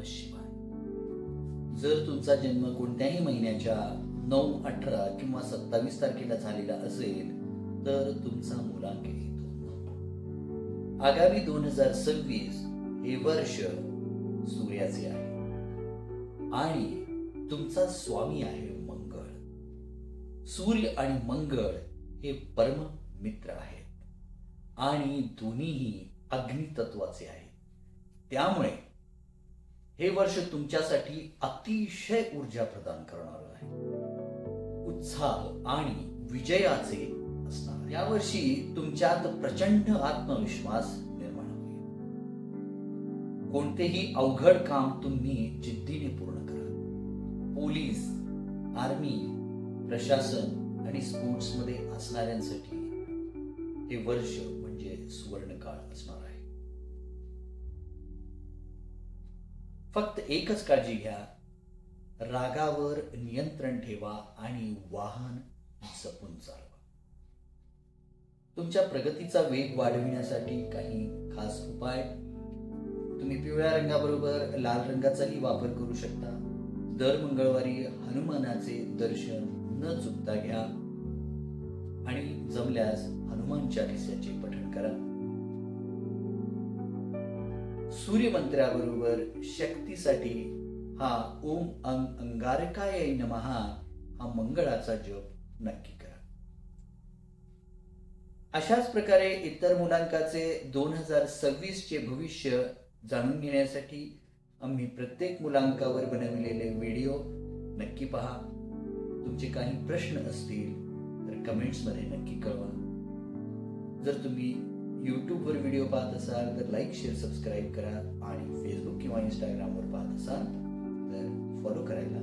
नमः शिवाय. जर तुमचा जन्म कोणत्याही महिन्याच्या 9, 18 किंवा 27 तारखेला झालेला असेल तर तुमचा मुलांक येतो 9. आगामी 2026 हे वर्ष सूर्याचे आहे आणि तुमचा स्वामी आहे मंगळ. सूर्य आणि मंगळ हे परम मित्र आहेत आणि दोन्हीही अग्नितत्वाचे आहेत. त्यामुळे हे वर्ष तुमच्यासाठी अतिशय ऊर्जा प्रदान करणार आहे. उत्साह आणि विजयाचे असणार. यावर्षी तुमच्यात प्रचंड आत्मविश्वास निर्माण होईल. कोणतेही अवघड काम तुम्ही जिद्दीने पूर्ण करा. पोलीस, आर्मी, प्रशासन आणि स्पोर्ट्स मध्ये असणाऱ्यांसाठी हे वर्ष म्हणजे सुवर्णकाळ असणार आहे. फक्त एकच काळजी घ्या, रागावर नियंत्रण ठेवा आणि वाहन जपून चालवा. तुमच्या प्रगतीचा वेग वाढविण्यासाठी काही खास उपाय. तुम्ही पिवळ्या रंगाबरोबर लाल रंगाचाही वापर करू शकता. दर मंगळवारी हनुमानाचे दर्शन न चुकता घ्या आणि जमल्यास हनुमान चालीसाचे पठण करा. सूर्यमंत्राबरोबर शक्तीसाठी हा ओम अंगारकाय नमः हा मंगळाचा जप नक्की करा. अशाच प्रकारे इतर मुलांकाचे 2026 चे भविष्य जाणून घेण्यासाठी आम्ही प्रत्येक मुलांकावर बनविलेले व्हिडिओ नक्की पहा. तुमचे काही प्रश्न असतील तर कमेंट्समध्ये नक्की कळवा. जर तुम्ही यूट्यूबवर व्हिडिओ पाहत असाल तर लाईक, शेअर, सबस्क्राईब करा आणि फेसबुक किंवा इंस्टाग्रामवर पाहत असाल तर फॉलो करायला